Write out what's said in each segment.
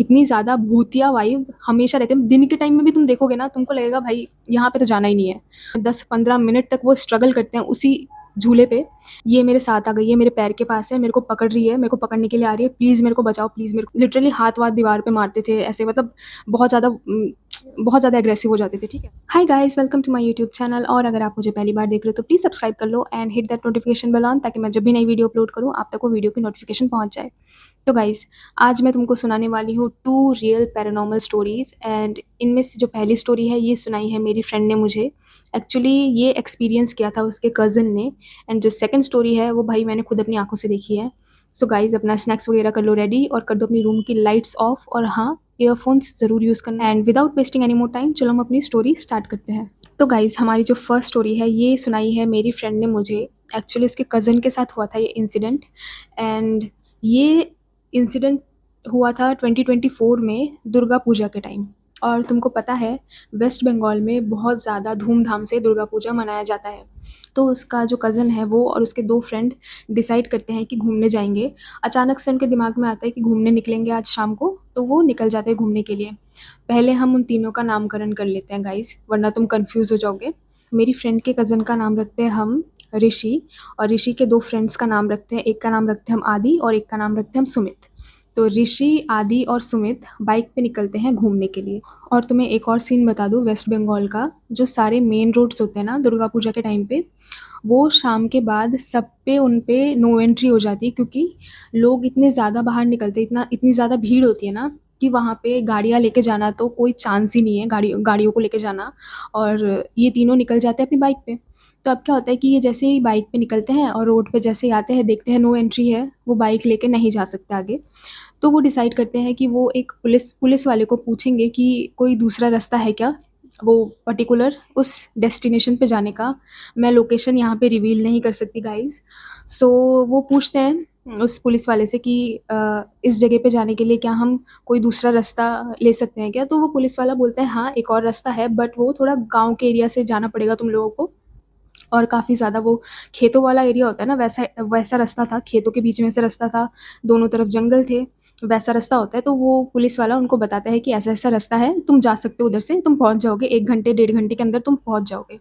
इतनी ज़्यादा भूतिया वाइब हमेशा रहती है। दिन के टाइम में भी तुम देखोगे ना, तुमको लगेगा भाई यहाँ पे तो जाना ही नहीं है। 10-15 मिनट तक वो स्ट्रगल करते हैं उसी झूले पे। ये मेरे साथ आ गई है, मेरे पैर के पास है, मेरे को पकड़ रही है, मेरे को पकड़ने के लिए आ रही है, प्लीज़ मेरे को बचाओ, प्लीज़ मेरे को। लिटरली हाथ-वाथ दीवार पे मारते थे ऐसे, मतलब बहुत ज़्यादा बहुत ज़्यादा एग्रेसिव हो जाते थे, ठीक है। Hi guys, welcome to my YouTube channel. और अगर आप मुझे पहली बार देख रहे हो तो प्लीज़ सब्सक्राइब कर लो and hit that notification bell on, ताकि मैं जब भी नई वीडियो अपलोड करूँ आप तक वो वीडियो की नोटिफिकेशन पहुँच जाए। तो गाइस, आज मैं तुमको सुनाने वाली हूँ 2 रियल पैरानॉर्मल स्टोरीज़ एंड इनमें से जो पहली स्टोरी है ये सुनाई है मेरी फ्रेंड ने मुझे। एक्चुअली ये एक्सपीरियंस किया था उसके कज़न ने। एंड जो सेकंड स्टोरी है वो भाई मैंने खुद अपनी आँखों से देखी है। सो गाइस, अपना स्नैक्स वगैरह कर लो रेडी और कर दो अपनी रूम की लाइट्स ऑफ, और हाँ, ईयरफोन्स ज़रूर यूज़ करना। And without wasting any more time, चलो हम अपनी स्टोरी स्टार्ट करते हैं। तो गाइस, हमारी जो फर्स्ट स्टोरी है ये सुनाई है मेरी फ्रेंड ने मुझे। एक्चुअली उसके कज़न के साथ हुआ था ये इंसिडेंट। एंड ये इंसिडेंट हुआ था 2024 में दुर्गा पूजा के टाइम। और तुमको पता है, वेस्ट बंगाल में बहुत ज़्यादा धूमधाम से दुर्गा पूजा मनाया जाता है। तो उसका जो कज़न है वो और उसके 2 फ्रेंड डिसाइड करते हैं कि घूमने जाएंगे। अचानक से उनके दिमाग में आता है कि घूमने निकलेंगे आज शाम को, तो वो निकल जाते हैं घूमने के लिए। पहले हम उन तीनों का नामकरण कर लेते हैं गाइस, वरना तुम कंफ्यूज हो जाओगे। मेरी फ्रेंड के कज़न का नाम रखते हैं हम ऋषि, और ऋषि के 2 फ्रेंड्स का नाम रखते हैं, एक का नाम रखते हैं हम आदि और एक का नाम रखते हैं हम सुमित। तो ऋषि, आदि और सुमित बाइक पे निकलते हैं घूमने के लिए। और तुम्हें एक और सीन बता दूँ वेस्ट बंगाल का, जो सारे मेन रोड्स होते हैं ना दुर्गा पूजा के टाइम पे, वो शाम के बाद सब पे उन पे नो एंट्री हो जाती है, क्योंकि लोग इतने ज़्यादा बाहर निकलते हैं, इतनी ज़्यादा भीड़ होती है ना कि वहाँ पे गाड़ियाँ लेके जाना तो कोई चांस ही नहीं है, गाड़ियों को लेके जाना। और ये तीनों निकल जाते हैं अपनी बाइक पे। तो अब क्या होता है कि ये जैसे ही बाइक पे निकलते हैं और रोड पे जैसे ही आते हैं, देखते हैं नो एंट्री है, वो बाइक लेके नहीं जा सकते आगे। तो वो डिसाइड करते हैं कि वो एक पुलिस वाले को पूछेंगे कि कोई दूसरा रास्ता है क्या, वो पर्टिकुलर उस डेस्टिनेशन पे जाने का। मैं लोकेशन यहाँ पे रिवील नहीं कर सकती गाइस। सो वो पूछते हैं उस पुलिस वाले से कि इस जगह पे जाने के लिए क्या हम कोई दूसरा रास्ता ले सकते हैं क्या। तो वो पुलिस वाला बोलता है हाँ, एक और रास्ता है, बट वो थोड़ा गांव के एरिया से जाना पड़ेगा तुम लोगों को। और काफ़ी ज़्यादा वो खेतों वाला एरिया होता है ना, वैसा वैसा रास्ता था, खेतों के बीच में से रास्ता था, दोनों तरफ जंगल थे, वैसा रास्ता होता है। तो वो पुलिस वाला उनको बताता है कि ऐसा ऐसा रास्ता है, तुम जा सकते हो उधर से, तुम पहुंच जाओगे 1 घंटे 1.5 घंटे के अंदर तुम पहुंच जाओगे।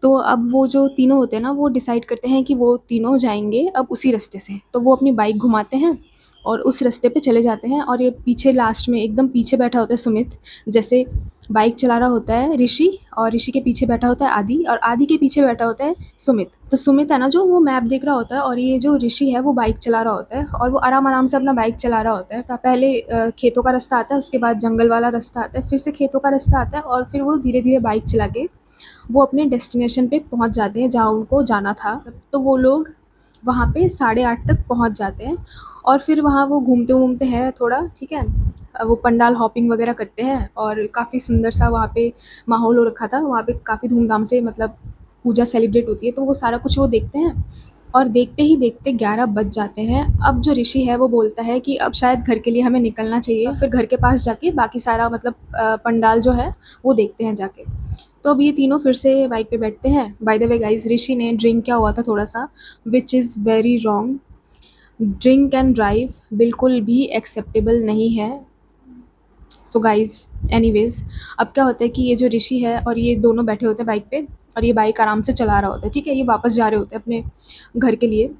तो अब वो जो तीनों होते हैं ना, वो डिसाइड करते हैं कि वो तीनों जाएंगे अब उसी रास्ते से। तो वो अपनी बाइक घुमाते हैं और उस रास्ते पे चले जाते हैं। और ये पीछे लास्ट में एकदम पीछे बैठा होता है सुमित, जैसे बाइक चला रहा होता है ऋषि, और ऋषि के पीछे बैठा होता है आदि, और आदि के पीछे बैठा होता है सुमित। तो सुमित है ना जो, वो मैप देख रहा होता है, और ये जो ऋषि है वो बाइक चला रहा होता है, और वो आराम आराम से अपना बाइक चला रहा होता है। तो पहले खेतों का रास्ता आता है, उसके बाद जंगल वाला रास्ता आता है, फिर से खेतों का रास्ता आता है, और फिर वो धीरे धीरे बाइक चला के वो अपने डेस्टिनेशन पे पहुंच जाते हैं जहाँ उनको जाना था। तो वो लोग वहाँ पे 8:30 तक पहुँच जाते हैं। और फिर वहाँ वो घूमते घूमते हैं थोड़ा, ठीक है। वो पंडाल हॉपिंग वगैरह करते हैं, और काफ़ी सुंदर सा वहाँ पे माहौल हो रखा था। वहाँ पे काफ़ी धूमधाम से मतलब पूजा सेलिब्रेट होती है, तो वो सारा कुछ वो देखते हैं। और देखते ही देखते 11 बज जाते हैं। अब जो ऋषि है वो बोलता है कि अब शायद घर के लिए हमें निकलना चाहिए। फिर घर के पास जाके बाकी सारा मतलब पंडाल जो है वो देखते हैं जाके। तो अब ये तीनों फिर से बाइक पे बैठते हैं। बाय द वे गाइस, ऋषि ने ड्रिंक किया हुआ था थोड़ा सा, which is very wrong. Drink and drive बिल्कुल भी एक्सेप्टेबल नहीं है। सो गाइस, एनीवेज, अब क्या होता है कि ये जो ऋषि है और ये दोनों बैठे होते हैं बाइक पे, और ये बाइक आराम से चला रहा होता है, ठीक है। ये वापस जा रहे होते हैं अपने घर के लिए।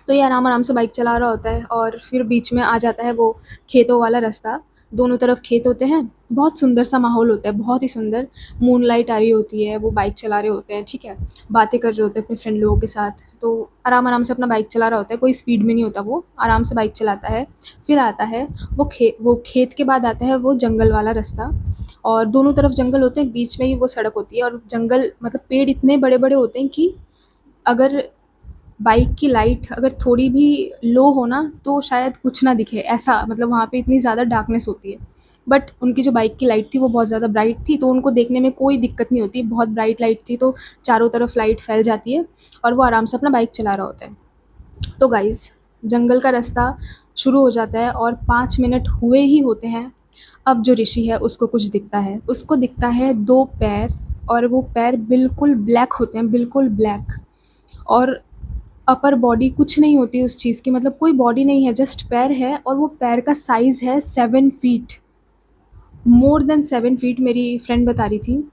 तो ये आराम आराम से बाइक चला रहा होता है, और फिर बीच में आ जाता है वो खेतों वाला रास्ता। दोनों तरफ खेत होते हैं, बहुत सुंदर सा माहौल होता है, बहुत ही सुंदर। मूनलाइट आ रही होती है, वो बाइक चला रहे होते हैं, ठीक है। बातें कर रहे होते हैं अपने फ्रेंड लोगों के साथ। तो आराम आराम से अपना बाइक चला रहा होता है, कोई स्पीड में नहीं होता, वो आराम से बाइक चलाता है। फिर आता है वो खेत के बाद आता है वो जंगल वाला रास्ता, और दोनों तरफ जंगल होते हैं, बीच में ही वो सड़क होती है। और जंगल मतलब पेड़ इतने बड़े बड़े होते हैं कि अगर बाइक की लाइट अगर थोड़ी भी लो हो ना तो शायद कुछ ना दिखे, ऐसा मतलब वहाँ पे इतनी ज़्यादा डार्कनेस होती है। बट उनकी जो बाइक की लाइट थी वो बहुत ज़्यादा ब्राइट थी, तो उनको देखने में कोई दिक्कत नहीं होती। बहुत ब्राइट लाइट थी, तो चारों तरफ लाइट फैल जाती है, और वो आराम से अपना बाइक चला रहा होता है। तो गाइस, जंगल का रास्ता शुरू हो जाता है, और 5 मिनट हुए ही होते हैं। अब जो ऋषि है उसको कुछ दिखता है, उसको दिखता है 2 पैर, और वो पैर बिल्कुल ब्लैक होते हैं, बिल्कुल ब्लैक। और अपर बॉडी कुछ नहीं होती उस चीज़ की, मतलब कोई बॉडी नहीं है, जस्ट पैर है और वो पैर का साइज़ है 7 फीट, मोर देन 7 फीट मेरी फ्रेंड बता रही थी।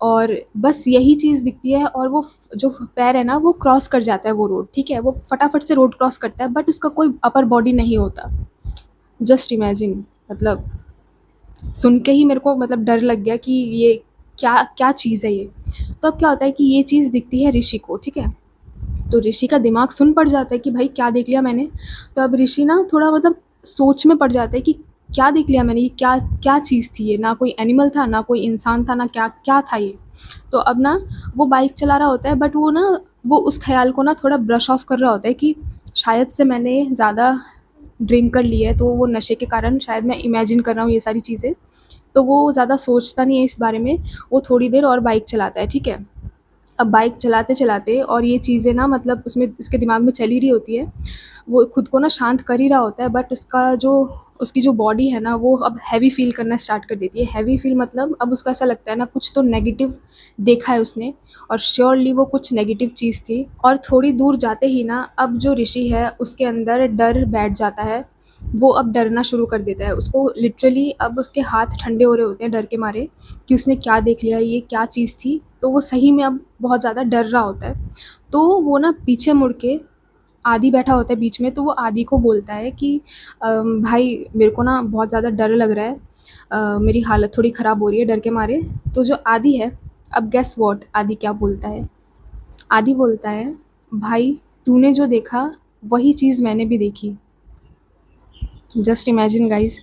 और बस यही चीज़ दिखती है और वो जो पैर है ना वो क्रॉस कर जाता है वो रोड, ठीक है? वो फटाफट से रोड क्रॉस करता है बट उसका कोई अपर बॉडी नहीं होता। जस्ट इमेजिन, मतलब सुन के ही मेरे को मतलब डर लग गया कि ये क्या क्या चीज़ है ये। तो अब क्या होता है कि ये चीज़ दिखती है ऋषि को, ठीक है? तो ऋषि का दिमाग सुन पड़ जाता है कि भाई क्या देख लिया मैंने। तो अब ऋषि ना थोड़ा मतलब सोच में पड़ जाता है कि क्या देख लिया मैंने, ये क्या क्या चीज़ थी ये, ना कोई एनिमल था ना कोई इंसान था, ना क्या क्या था ये। तो अब ना वो बाइक चला रहा होता है बट वो ना वो उस ख्याल को ना थोड़ा ब्रश ऑफ कर रहा होता है कि शायद से मैंने ज़्यादा ड्रिंक कर ली है, तो वो नशे के कारण शायद मैं इमेजिन कर रहा हूँ ये सारी चीज़ें। तो वो ज़्यादा सोचता नहीं है इस बारे में, वो थोड़ी देर और बाइक चलाता है, ठीक है? अब बाइक चलाते-चलाते और ये चीज़ें ना मतलब उसमें उसके दिमाग में चल ही रही होती है। वो खुद को ना शांत कर ही रहा होता है बट उसकी जो बॉडी है ना वो अब हैवी फ़ील करना स्टार्ट कर देती है। हैवी फ़ील मतलब अब उसको ऐसा लगता है ना कुछ तो नेगेटिव देखा है उसने और श्योरली वो कुछ नेगेटिव चीज़ थी। और थोड़ी दूर जाते ही ना अब जो ऋषि है उसके अंदर डर बैठ जाता है। वो अब डरना शुरू कर देता है। उसको लिटरली अब उसके हाथ ठंडे हो रहे होते हैं डर के मारे कि उसने क्या देख लिया, ये क्या चीज़ थी। तो वो सही में अब बहुत ज़्यादा डर रहा होता है। तो वो ना पीछे मुड़ के आदि बैठा होता है बीच में, तो वो आदि को बोलता है कि भाई मेरे को ना बहुत ज़्यादा डर लग रहा है, मेरी हालत थोड़ी ख़राब हो रही है डर के मारे। तो जो आदि है, अब गेस व्हाट आदि क्या बोलता है? आदि बोलता है, भाई तूने जो देखा वही चीज़ मैंने भी देखी। जस्ट इमेजिन गाइस,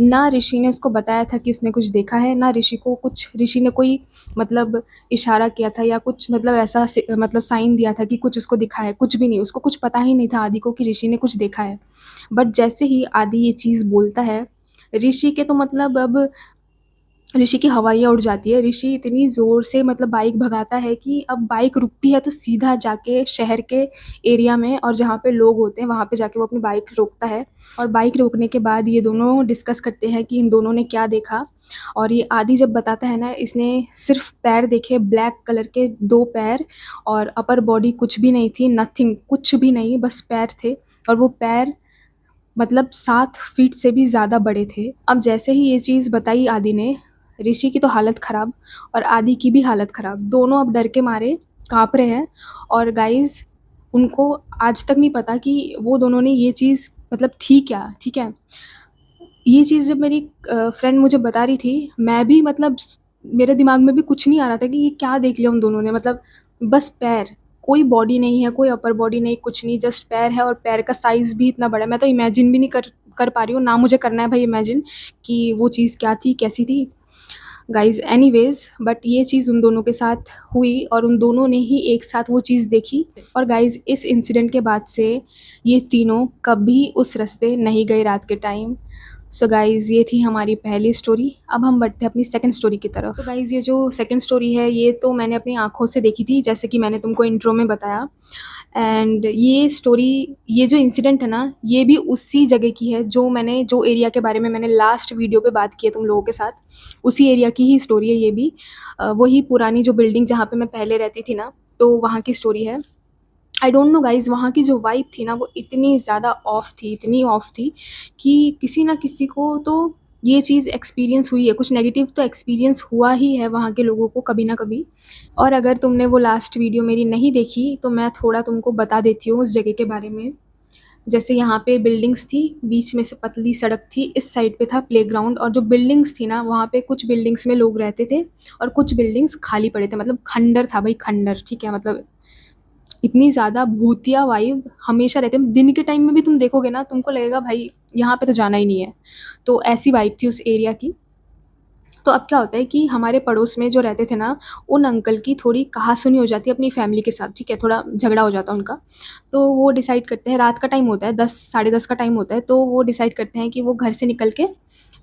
ना ऋषि ने उसको बताया था कि उसने कुछ देखा है, ना ऋषि ने कोई मतलब इशारा किया था या कुछ मतलब ऐसा मतलब साइन दिया था कि कुछ उसको दिखा है, कुछ भी नहीं। उसको कुछ पता ही नहीं था आदि को कि ऋषि ने कुछ देखा है। बट जैसे ही आदि ये चीज़ बोलता है, ऋषि के तो मतलब अब ऋषि की हवाइयाँ उड़ जाती है। ऋषि इतनी ज़ोर से मतलब बाइक भगाता है कि अब बाइक रुकती है तो सीधा जाके शहर के एरिया में और जहाँ पे लोग होते हैं वहाँ पे जाके वो अपनी बाइक रोकता है। और बाइक रोकने के बाद ये दोनों डिस्कस करते हैं कि इन दोनों ने क्या देखा। और ये आदि जब बताता है ना, इसने सिर्फ पैर देखे, ब्लैक कलर के 2 पैर और अपर बॉडी कुछ भी नहीं थी, नथिंग, कुछ भी नहीं, बस पैर थे। और वो पैर मतलब 7 फीट से भी ज़्यादा बड़े थे। अब जैसे ही ये चीज़ बताई आदि ने, ऋषि की तो हालत ख़राब और आदि की भी हालत ख़राब। दोनों अब डर के मारे काँप रहे हैं। और गाइज़ उनको आज तक नहीं पता कि वो दोनों ने ये चीज़ मतलब थी क्या, ठीक है? ये चीज़ जब मेरी फ्रेंड मुझे बता रही थी, मैं भी मतलब मेरे दिमाग में भी कुछ नहीं आ रहा था कि ये क्या देख लिया उन दोनों ने। मतलब बस पैर, कोई बॉडी नहीं है, कोई अपर बॉडी नहीं, कुछ नहीं, जस्ट पैर है और पैर का साइज़ भी इतना बड़ा है। मैं तो इमेजिन भी नहीं कर कर पा रही हूँ, ना मुझे करना है भाई इमेजिन कि वो चीज़ क्या थी, कैसी थी। गाइज़ एनीवेज़ बट ये चीज़ उन दोनों के साथ हुई और उन दोनों ने ही एक साथ वो चीज़ देखी। और गाइज़ इस इंसिडेंट के बाद से ये तीनों कभी उस रास्ते नहीं गए रात के टाइम। सो गाइज़ ये थी हमारी पहली स्टोरी। अब हम बढ़ते हैं अपनी सेकंड स्टोरी की तरफ। तो गाइज़ ये जो सेकंड स्टोरी है ये तो मैंने अपनी आँखों से देखी थी, जैसे कि मैंने तुमको इंट्रो में बताया। एंड ये स्टोरी, ये जो इंसिडेंट है ना, ये भी उसी जगह की है जो एरिया के बारे में मैंने लास्ट वीडियो पे बात की है तुम लोगों के साथ, उसी एरिया की ही स्टोरी है ये भी। वही पुरानी जो बिल्डिंग जहाँ पे मैं पहले रहती थी ना, तो वहाँ की स्टोरी है। आई डोंट नो गाइज़, वहाँ की जो वाइब थी ना वो इतनी ज़्यादा ऑफ थी, इतनी ऑफ थी कि किसी न किसी को तो ये चीज़ एक्सपीरियंस हुई है, कुछ नेगेटिव तो एक्सपीरियंस हुआ ही है वहाँ के लोगों को कभी ना कभी। और अगर तुमने वो लास्ट वीडियो मेरी नहीं देखी तो मैं थोड़ा तुमको बता देती हूँ उस जगह के बारे में। जैसे यहाँ पे बिल्डिंग्स थी, बीच में से पतली सड़क थी, इस साइड पे था प्लेग्राउंड और जो बिल्डिंग्स थी ना वहाँ पे कुछ बिल्डिंग्स में लोग रहते थे और कुछ बिल्डिंग्स खाली पड़े थे, मतलब खंडर था भाई, खंडर, ठीक है? मतलब इतनी ज़्यादा भूतिया वाइब हमेशा रहते हैं। दिन के टाइम में भी तुम देखोगे ना तुमको लगेगा भाई यहाँ पे तो जाना ही नहीं है। तो ऐसी वाइब थी उस एरिया की। तो अब क्या होता है कि हमारे पड़ोस में जो रहते थे ना, उन अंकल की थोड़ी कहा-सुनी हो जाती है अपनी फैमिली के साथ, ठीक है? थोड़ा झगड़ा हो जाता है उनका। तो वो डिसाइड करते हैं, रात का टाइम होता है, 10 साढ़े 10 का टाइम होता है, तो वो डिसाइड करते हैं कि वो घर से निकल के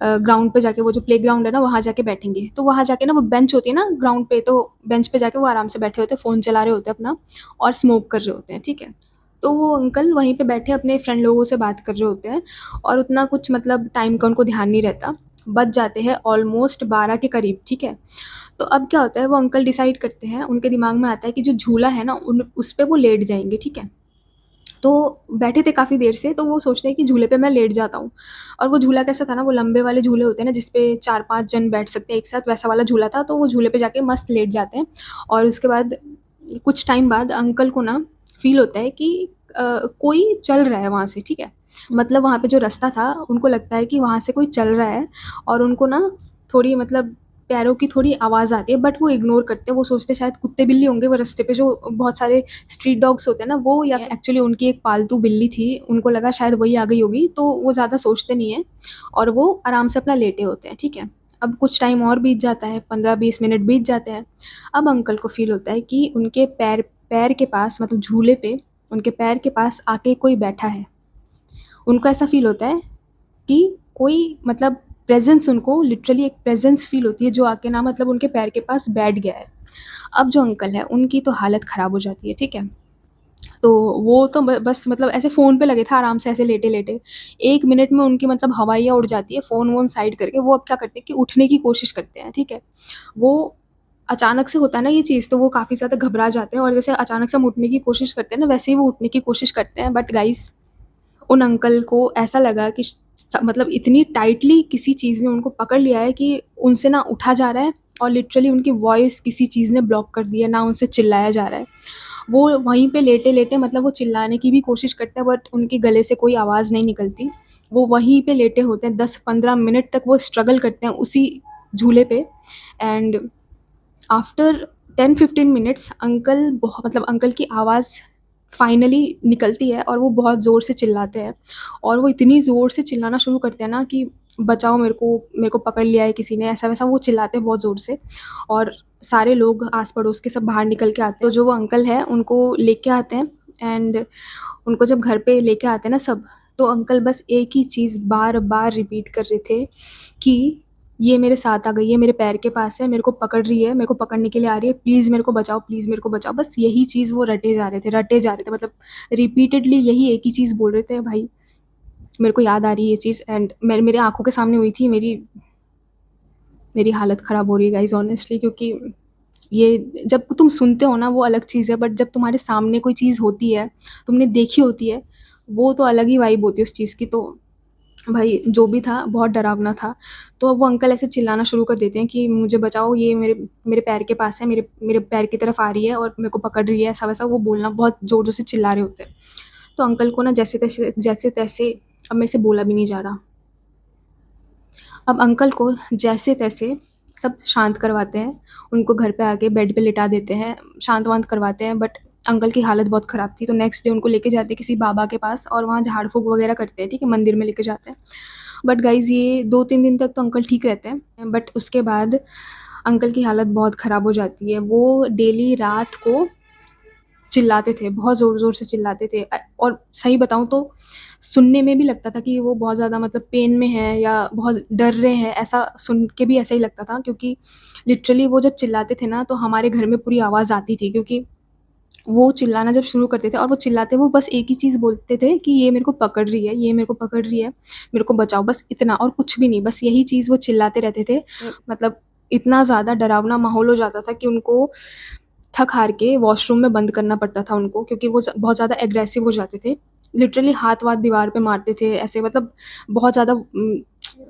ग्राउंड पे जाके, वो जो प्लेग्राउंड है ना वहाँ जाके बैठेंगे। तो वहाँ जाके ना वो बेंच होती है ना ग्राउंड पे, तो बेंच पे जाके वो आराम से बैठे होते हैं, फ़ोन चला रहे होते हैं अपना और स्मोक कर रहे होते हैं, ठीक है? तो वो अंकल वहीं पे बैठे अपने फ्रेंड लोगों से बात कर रहे होते हैं और उतना कुछ मतलब टाइम का उनको ध्यान नहीं रहता। बज जाते हैं ऑलमोस्ट 12 के करीब, ठीक है? तो अब क्या होता है, वो अंकल डिसाइड करते हैं, उनके दिमाग में आता है कि जो झूला है ना उस पे वो लेट जाएँगे, ठीक है? तो बैठे थे काफ़ी देर से, तो वो सोचते हैं कि झूले पे मैं लेट जाता हूँ। और वो झूला कैसा था ना, वो लंबे वाले झूले होते हैं ना, जिस पे 4-5 जन बैठ सकते हैं एक साथ, वैसा वाला झूला था। तो वो झूले पे जाके मस्त लेट जाते हैं और उसके बाद कुछ टाइम बाद अंकल को ना फ़ील होता है कि कोई चल रहा है वहाँ से, ठीक है? मतलब वहाँ पे जो रास्ता था, उनको लगता है कि वहाँ से कोई चल रहा है और उनको ना थोड़ी मतलब पैरों की थोड़ी आवाज़ आती है, बट वो इग्नोर करते हैं। वो सोचते हैं शायद कुत्ते-बिल्ली होंगे वो रास्ते पे, जो बहुत सारे स्ट्रीट डॉग्स होते हैं ना वो, या एक्चुअली उनकी एक पालतू बिल्ली थी, उनको लगा शायद वही आ गई होगी, तो वो ज़्यादा सोचते नहीं हैं और वो आराम से अपना लेटे होते हैं, ठीक है? अब कुछ टाइम और बीत जाता है, 15-20 मिनट बीत जाते हैं। अब अंकल को फ़ील होता है कि उनके पैर पैर के पास, मतलब झूले पे उनके पैर के पास आके कोई बैठा है। उनको ऐसा फ़ील होता है कि कोई मतलब प्रेज़ेंस, उनको लिटरली एक प्रेज़ेंस फ़ील होती है जो आके ना मतलब उनके पैर के पास बैठ गया है। अब जो अंकल है उनकी तो हालत ख़राब हो जाती है, ठीक है? तो वो तो बस मतलब ऐसे फ़ोन पे लगे थे आराम से ऐसे लेटे-लेटे। 1 मिनट में उनकी मतलब हवाइयाँ उड़ जाती है, फ़ोन-वोन साइड करके वो अब क्या करते हैं कि उठने की कोशिश करते हैं, ठीक है? वो अचानक से होता है ना ये चीज़, तो वो काफ़ी ज़्यादा घबरा जाते हैं और जैसे अचानक से हम उठने की कोशिश करते हैं ना, वैसे ही वो उठने की कोशिश करते हैं, बट गाइज़ उन अंकल को ऐसा लगा कि मतलब इतनी टाइटली किसी चीज़ ने उनको पकड़ लिया है कि उनसे ना उठा जा रहा है और लिटरली उनकी वॉइस किसी चीज़ ने ब्लॉक कर दी है, ना उनसे चिल्लाया जा रहा है। वो वहीं पे लेटे-लेटे मतलब वो चिल्लाने की भी कोशिश करते हैं, बट उनके गले से कोई आवाज़ नहीं निकलती। वो वहीं पे लेटे होते हैं, 10-15 मिनट तक वो स्ट्रगल करते हैं उसी झूले पे। एंड आफ्टर 10-15 मिनट्स अंकल मतलब अंकल की आवाज़ फाइनली निकलती है और वो बहुत ज़ोर से चिल्लाते हैं और वो इतनी ज़ोर से चिल्लाना शुरू करते हैं ना कि बचाओ मेरे को पकड़ लिया है किसी ने, ऐसा-वैसा वो चिल्लाते हैं बहुत ज़ोर से। और सारे लोग आस-पड़ोस के सब बाहर निकल के आते हैं। तो जो वो अंकल हैं उनको लेके आते हैं एंड उनको जब घर पे लेके आते हैं ना सब, तो अंकल बस एक ही चीज़ बार-बार रिपीट कर रहे थे कि ये मेरे साथ आ गई है, मेरे पैर के पास है, मेरे को पकड़ रही है, मेरे को पकड़ने के लिए आ रही है, प्लीज़ मेरे को बचाओ, प्लीज़ मेरे को बचाओ। बस यही चीज़ वो रटे जा रहे थे, मतलब रिपीटेडली यही एक ही चीज़ बोल रहे थे। भाई मेरे को याद आ रही है ये चीज़ एंड मेरे आँखों के सामने हुई थी, मेरी मेरी हालत ख़राब हो रही है गाइज़ ऑनेस्टली, क्योंकि ये जब तुम सुनते हो ना वो अलग चीज़ है, बट जब तुम्हारे सामने कोई चीज़ होती है, तुमने देखी होती है, वो तो अलग ही वाइब होती है उस चीज़ की। तो भाई जो भी था बहुत डरावना था। तो अब वो अंकल ऐसे चिल्लाना शुरू कर देते हैं कि मुझे बचाओ, ये मेरे मेरे पैर के पास है, मेरे मेरे पैर की तरफ आ रही है और मेरे को पकड़ रही है, ऐसा-वैसा वो बोलना बहुत ज़ोर-ज़ोर से चिल्ला रहे होते हैं। तो अंकल को ना जैसे-तैसे अब मेरे से बोला भी नहीं जा रहा। अब अंकल को जैसे-तैसे सब शांत करवाते हैं, उनको घर पे आके बेड पे लिटा देते हैं, शांत-वांत करवाते हैं, बट अंकल की हालत बहुत ख़राब थी। तो नेक्स्ट डे उनको लेके जाते हैं किसी बाबा के पास और वहाँ झाड़-फूँक वगैरह करते हैं, ठीक है? मंदिर में लेके जाते हैं। बट गाइज़ ये 2-3 दिन तक तो अंकल ठीक रहते हैं, बट उसके बाद अंकल की हालत बहुत ख़राब हो जाती है। वो डेली रात को चिल्लाते थे, बहुत ज़ोर-ज़ोर से चिल्लाते थे और सही बताऊँ तो सुनने में भी लगता था कि वो बहुत ज़्यादा मतलब पेन में हैं या बहुत डर रहे हैं, ऐसा सुन के भी ऐसा ही लगता था, क्योंकि लिटरली वो जब चिल्लाते थे ना, तो हमारे घर में पूरी आवाज़ आती थी, क्योंकि वो चिल्लाना जब शुरू करते थे और वो चिल्लाते वो बस एक ही चीज़ बोलते थे कि ये मेरे को पकड़ रही है, ये मेरे को पकड़ रही है, मेरे को बचाओ, बस इतना और कुछ भी नहीं, बस यही चीज़ वो चिल्लाते रहते थे। मतलब इतना ज़्यादा डरावना माहौल हो जाता था कि उनको थक-हार के वॉशरूम में बंद करना पड़ता था उनको, क्योंकि वो बहुत ज़्यादा एग्रेसिव हो जाते थे। लिटरली हाथ-वाथ दीवार पे मारते थे, ऐसे मतलब बहुत ज़्यादा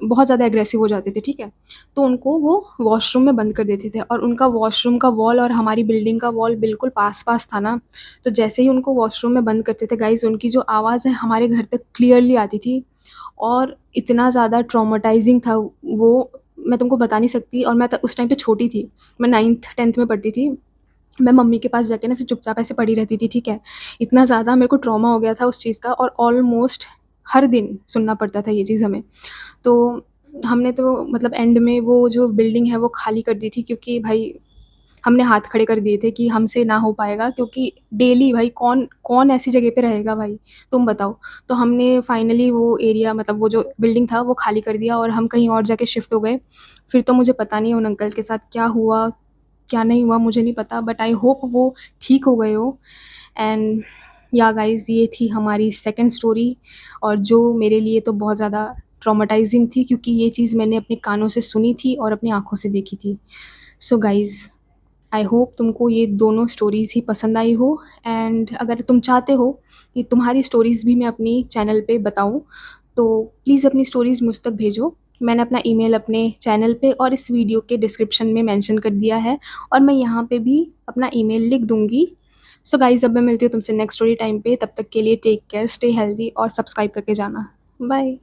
बहुत ज़्यादा एग्रेसिव हो जाते थे, ठीक है? तो उनको वो वॉशरूम में बंद कर देते थे और उनका वॉशरूम का वॉल और हमारी बिल्डिंग का वॉल बिल्कुल पास-पास था ना, तो जैसे ही उनको वॉशरूम में बंद करते थे गाइज़, उनकी जो आवाज़ है हमारे घर तक क्लियरली आती थी और इतना ज़्यादा ट्रॉमाटाइज़िंग था वो, मैं तुमको बता नहीं सकती। और मैं त उस टाइम पे छोटी थी, मैं 9th-10th में पढ़ती थी। मैं मम्मी के पास जाके ना ऐसे चुपचाप ऐसे पड़ी रहती थी, ठीक है? इतना ज़्यादा मेरे को ट्रॉमा हो गया था उस चीज़ का और ऑलमोस्ट हर दिन सुनना पड़ता था ये चीज़ हमें। तो हमने तो मतलब एंड में वो जो बिल्डिंग है वो खाली कर दी थी, क्योंकि भाई हमने हाथ खड़े कर दिए थे कि हमसे ना हो पाएगा, क्योंकि डेली भाई कौन कौन ऐसी जगह पे रहेगा भाई, तुम बताओ? तो हमने फाइनली वो एरिया मतलब वो जो बिल्डिंग था वो खाली कर दिया और हम कहीं और जाके शिफ्ट हो गए। फिर तो मुझे पता नहीं है उन अंकल के साथ क्या हुआ, क्या नहीं हुआ मुझे नहीं पता, बट आई होप वो ठीक हो गए हो। एंड या गाइज़ ये थी हमारी सेकंड स्टोरी और जो मेरे लिए तो बहुत ज़्यादा ट्रॉमाटाइज़िंग थी, क्योंकि ये चीज़ मैंने अपने कानों से सुनी थी और अपनी आँखों से देखी थी। सो गाइज़ आई होप तुमको ये दोनों स्टोरीज़ ही पसंद आई हो, एंड अगर तुम चाहते हो कि तुम्हारी स्टोरीज़ भी मैं अपनी चैनल पे बताऊँ, तो प्लीज़ अपनी स्टोरीज़ मुझ तक भेजो। मैंने अपना ईमेल अपने चैनल पे और इस वीडियो के डिस्क्रिप्शन में मेंशन कर दिया है, और मैं यहाँ पे भी अपना ईमेल लिख दूँगी। सो गाइज़, अब मैं मिलती हूँ तुमसे नेक्स्ट स्टोरी टाइम पे। तब तक के लिए टेक केयर, स्टे हेल्दी और सब्सक्राइब करके जाना। बाय।